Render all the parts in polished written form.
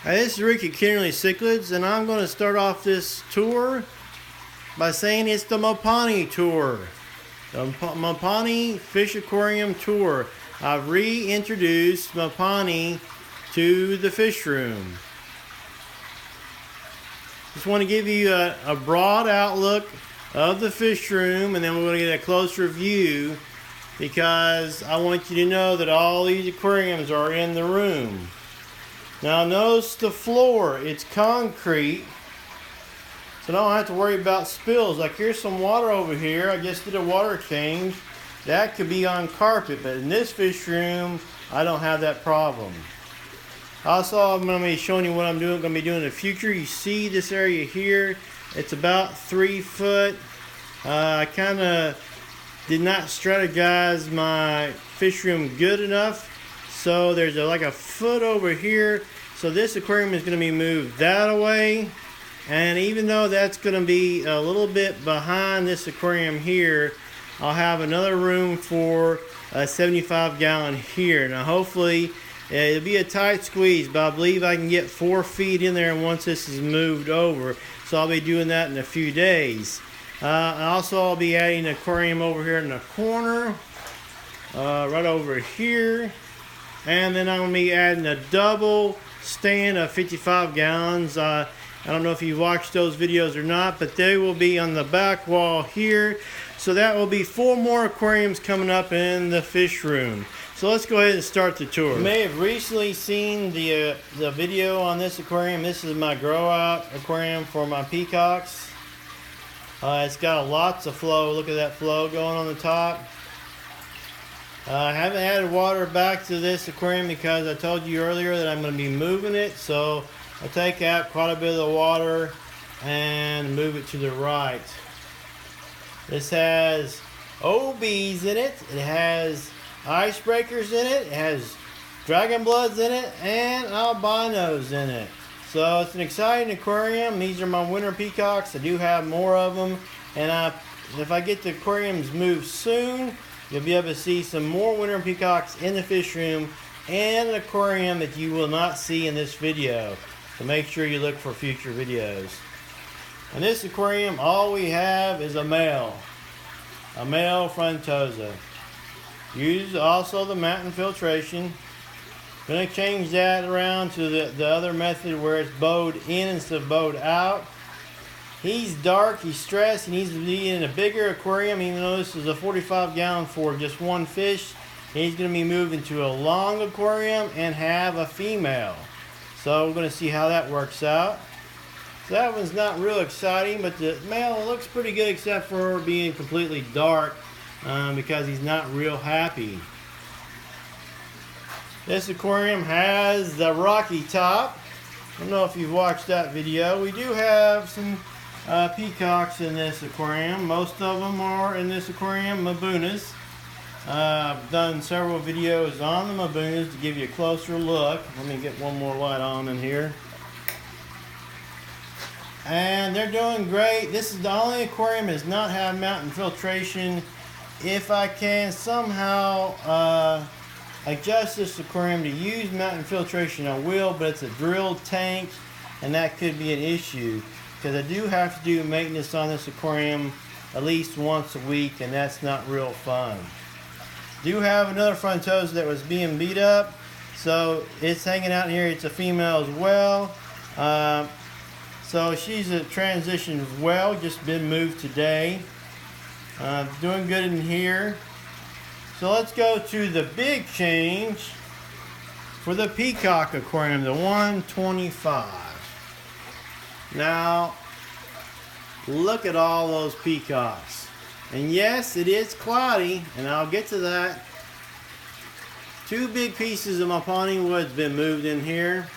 Hi, this is Rick at Kenerly Cichlids, and I'm going to start off this tour by saying it's the Mopani tour. The Mopani Fish Aquarium Tour. I've reintroduced Mopani to the fish room. Just want to give you a broad outlook of the fish room, and then we're going to get a closer view because I want you to know that all these aquariums are in the room. Now notice the floor, it's concrete, so I don't have to worry about spills. Like here's some water over here, I just did a water change. That could be on carpet, but in this fish room, I don't have that problem. Also, I'm going to be showing you what I'm going to be doing in the future. You see this area here, it's about 3 foot. I kind of did not strategize my fish room good enough. So there's like a foot over here. So this aquarium is going to be moved that way. And even though that's going to be a little bit behind this aquarium here, I'll have another room for a 75-gallon here. Now hopefully it'll be a tight squeeze, but I believe I can get 4 feet in there once this is moved over. So I'll be doing that in a few days. Also I'll be adding an aquarium over here in the corner, right over here. And then I'm going to be adding a double stand of 55 gallons. I don't know if you watched those videos or not, but they will be on the back wall here. So that will be 4 more aquariums coming up in the fish room. So let's go ahead and start the tour. You may have recently seen the video on this aquarium. This is my grow out aquarium for my peacocks. It's got lots of flow. Look at that flow going on the top. I haven't added water back to this aquarium because I told you earlier that I'm going to be moving it. So I'll take out quite a bit of the water and move it to the right. This has OBs in it. It has icebreakers in it. It has dragon bloods in it and albinos in it. So it's an exciting aquarium. These are my winter peacocks. I do have more of them. And if I get the aquariums moved soon, you'll be able to see some more winter peacocks in the fish room and an aquarium that you will not see in this video. So make sure you look for future videos. In this aquarium, all we have is a male frontosa. Use also the mountain filtration. Going to change that around to the other method where it's bowed in instead of bowed out. He's dark, he's stressed, he needs to be in a bigger aquarium, even though this is a 45-gallon for just one fish. He's going to be moved into a long aquarium and have a female. So we're going to see how that works out. So that one's not real exciting, but the male looks pretty good except for being completely dark because he's not real happy. This aquarium has the rocky top. I don't know if you've watched that video. We do have some peacocks in this aquarium. Most of them are in this aquarium Mabunas. I've done several videos on the Mabunas to give you a closer look. Let me get one more light on in here. And they're doing great. This is the only aquarium that does not have mountain filtration. If I can somehow adjust this aquarium to use mountain filtration, I will, but it's a drilled tank and that could be an issue because I do have to do maintenance on this aquarium at least once a week, and that's not real fun. Do have another frontosa that was being beat up, so it's hanging out in here. It's a female as well, so she's a transition as well, just been moved today. Doing good in here. So let's go to the big change for the peacock aquarium, the 125. Now, look at all those peacocks. And yes, it is cloudy, and I'll get to that. 2 big pieces of my Mopani wood's been moved in here.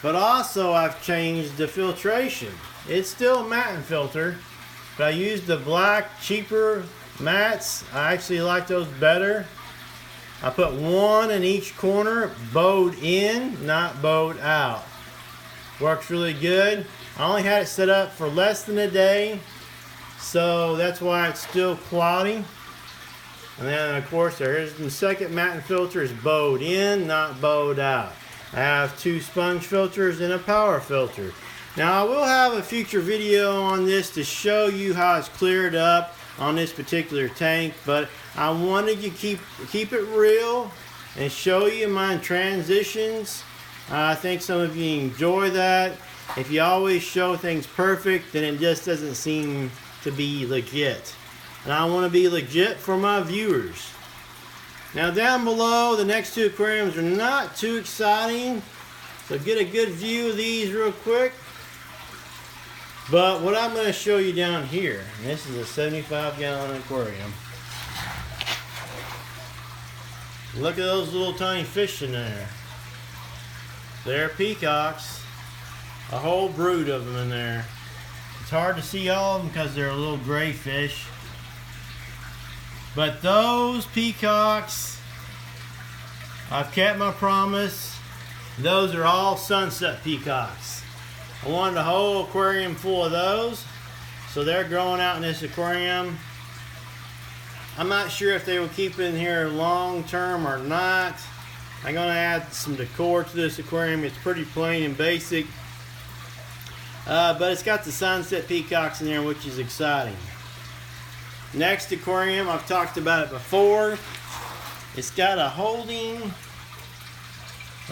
But also I've changed the filtration. It's still a matte filter, but I used the black, cheaper mats. I actually like those better. I put 1 in each corner, bowed in, not bowed out. Works really good. I only had it set up for less than a day, so that's why it's still cloudy. And then of course there is the second matte filter is bowed in, not bowed out. I have 2 sponge filters and a power filter. Now I will have a future video on this to show you how it's cleared up on this particular tank, but I wanted to keep it real and show you my transitions. I think some of you enjoy that. If you always show things perfect, then it just doesn't seem to be legit. And I want to be legit for my viewers. Now down below, the next 2 aquariums are not too exciting, so get a good view of these real quick. But what I'm going to show you down here, and this is a 75-gallon aquarium. Look at those little tiny fish in there. They're peacocks. A whole brood of them in there. It's hard to see all of them because they're little gray fish. But those peacocks, I've kept my promise. Those are all sunset peacocks. I wanted a whole aquarium full of those. So they're growing out in this aquarium. I'm not sure if they will keep in here long term or not. I'm going to add some decor to this aquarium. It's pretty plain and basic. But it's got the sunset peacocks in there, which is exciting. Next aquarium, I've talked about it before. It's got a holding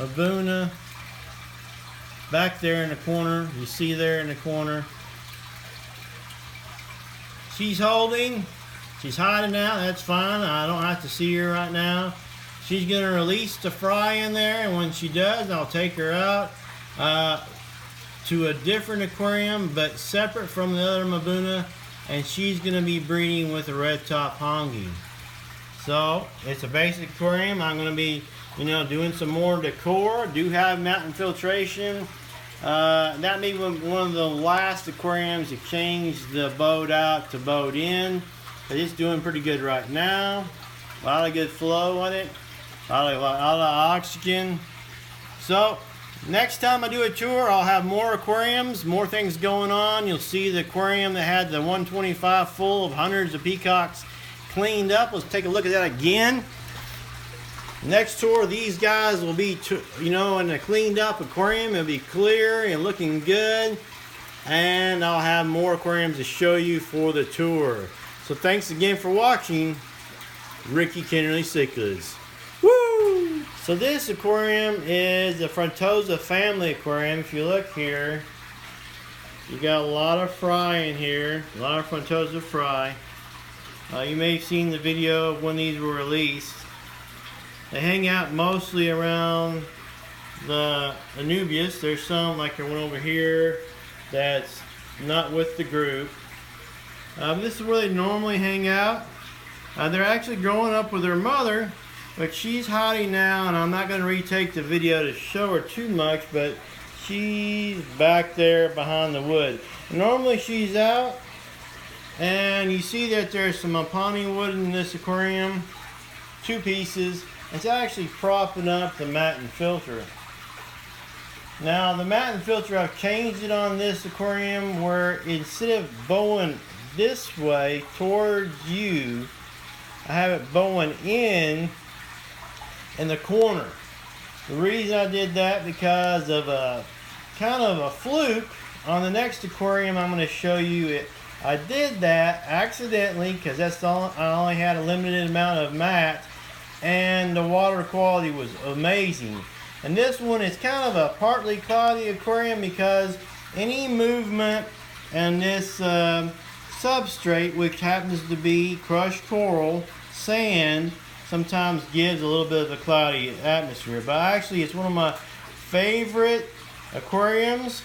Abuna back there in the corner. You see there in the corner. She's holding. She's hiding out. That's fine. I don't have to see her right now. She's going to release the fry in there, and when she does, I'll take her out to a different aquarium, but separate from the other Mabuna, and she's going to be breeding with a red top hongi. So it's a basic aquarium. I'm going to be, doing some more decor. Do have mountain filtration. That may be one of the last aquariums to change the boat out to boat in, but it's doing pretty good right now. A lot of good flow on it. A lot of oxygen. So next time I do a tour, I'll have more aquariums, more things going on. You'll see the aquarium that had the 125 full of hundreds of peacocks cleaned up. Let's take a look at that again. Next tour, these guys will be, in a cleaned up aquarium. It'll be clear and looking good. And I'll have more aquariums to show you for the tour. So thanks again for watching. Ricky Kenerly Cichlids. Woo! So this aquarium is the Frontosa family aquarium. If you look here, you got a lot of fry in here, a lot of Frontosa fry. You may have seen the video of when these were released. They hang out mostly around the Anubias. There's some, like the one over here, that's not with the group. This is where they normally hang out. They're actually growing up with their mother, but she's hiding now, and I'm not going to retake the video to show her too much, but she's back there behind the wood. Normally she's out, and you see that there's some apani wood in this aquarium, 2 pieces. It's actually propping up the matin filter. Now the matin filter, I've changed it on this aquarium where instead of bowing this way towards you, I have it bowing in the corner. The reason I did that because of a kind of a fluke on the next aquarium I'm going to show you it. I did that accidentally because I only had a limited amount of mat, and the water quality was amazing. And this one is kind of a partly cloudy aquarium because any movement in this substrate, which happens to be crushed coral, sand, sometimes gives a little bit of a cloudy atmosphere. But actually it's one of my favorite aquariums.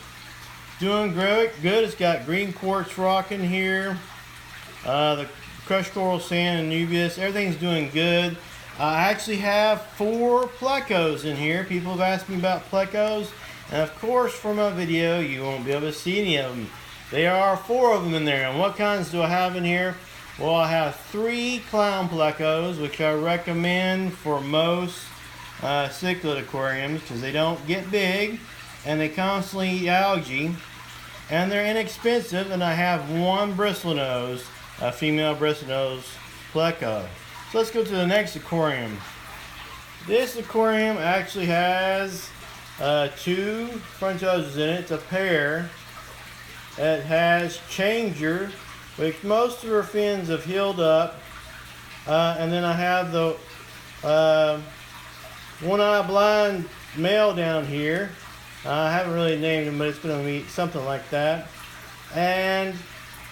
Doing good. It's got green quartz rock in here. The crushed coral sand and Anubias. Everything's doing good. I actually have 4 plecos in here. People have asked me about plecos. And of course from my video you won't be able to see any of them. There are 4 of them in there. And what kinds do I have in here? Well, I have 3 clown plecos, which I recommend for most cichlid aquariums because they don't get big and they constantly eat algae. And they're inexpensive. And I have 1 bristlenose, a female bristlenose pleco. So let's go to the next aquarium. This aquarium actually has 2 front hoses in it. It's a pair. It has changer, which most of her fins have healed up. And then I have the one-eye blind male down here. I haven't really named him, but it's going to be something like that. And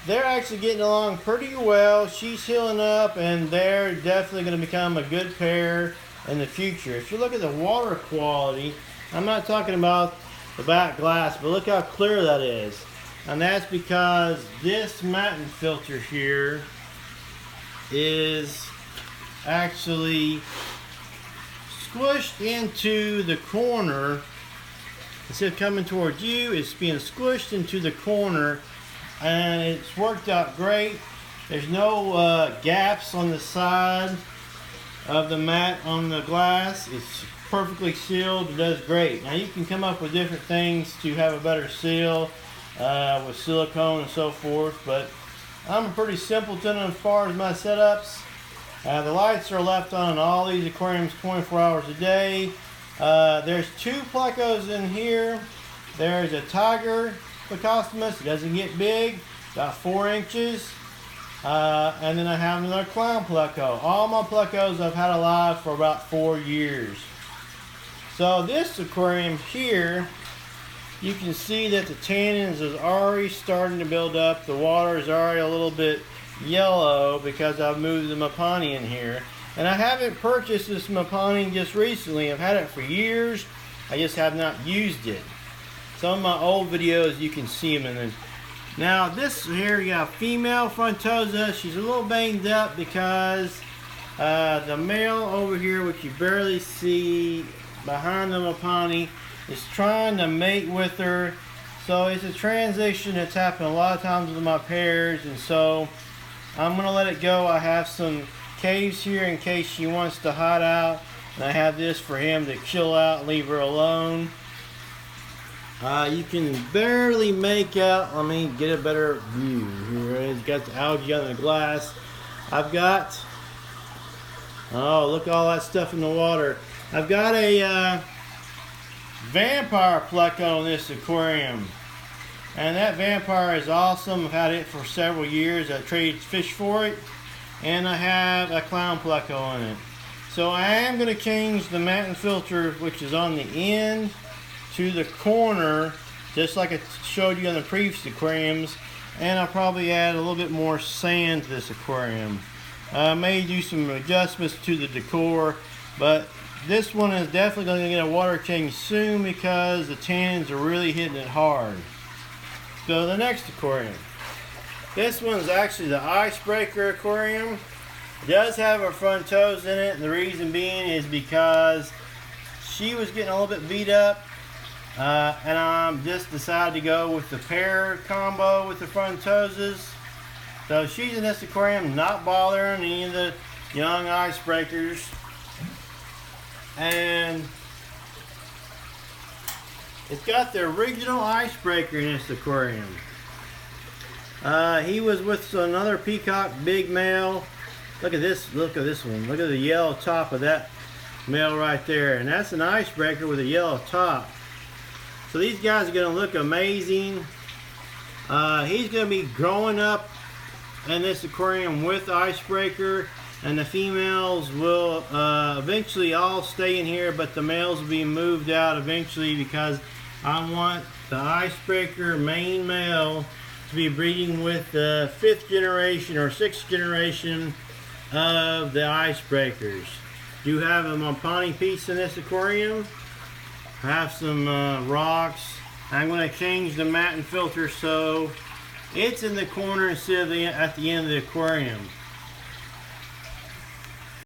they're actually getting along pretty well. She's healing up, and they're definitely going to become a good pair in the future. If you look at the water quality, I'm not talking about the back glass, but look how clear that is. And that's because this matin filter here is actually squished into the corner. Instead of coming towards you, it's being squished into the corner, and it's worked out great. There's no gaps on the side of the mat on the glass. It's perfectly sealed. It does great. Now you can come up with different things to have a better seal with silicone and so forth, but I'm a pretty simpleton as far as my setups. The lights are left on in all these aquariums 24 hours a day. There's 2 plecos in here. There's a tiger plecostomus. It doesn't get big, about 4 inches. And then I have another clown pleco. All my plecos I've had alive for about 4 years. So this aquarium here, you can see that the tannins is already starting to build up. The water is already a little bit yellow because I've moved the Mapani in here. And I haven't purchased this Mapani just recently. I've had it for years. I just have not used it. Some of my old videos you can see them in this. Now this here, you got a female frontosa. She's a little banged up because the male over here, which you barely see behind the Mapani, is trying to mate with her. So it's a transition that's happened a lot of times with my pairs, and so I'm gonna let it go. I have some caves here in case she wants to hide out, and I have this for him to chill out and leave her alone. You can barely make out, let me get a better view here. It's got the algae on the glass. I've got, oh, look at all that stuff in the water. I've got a vampire pleco in this aquarium, and that vampire is awesome. I've had it for several years. I traded fish for it, and I have a clown pleco in it. So I am going to change the matin filter, which is on the end, to the corner, just like I showed you on the previous aquariums, and I'll probably add a little bit more sand to this aquarium. I may do some adjustments to the decor, but this one is definitely going to get a water change soon because the tannins are really hitting it hard. So the next aquarium. This one's actually the icebreaker aquarium. It does have her front toes in it, and the reason being is because she was getting a little bit beat up. And I just decided to go with the pair combo with the front toes. So she's in this aquarium, not bothering any of the young icebreakers. And it's got the original icebreaker in this aquarium. He was with another peacock big male. Look at this one. Look at the yellow top of that male right there. And that's an icebreaker with a yellow top. So these guys are going to look amazing. He's going to be growing up in this aquarium with the icebreaker, and the females will eventually all stay in here, but the males will be moved out eventually because I want the icebreaker main male to be breeding with the 5th generation or 6th generation of the icebreakers. Do have a Mapani piece in this aquarium. I have some rocks. I'm going to change the matin filter so it's in the corner instead of at the end of the aquarium.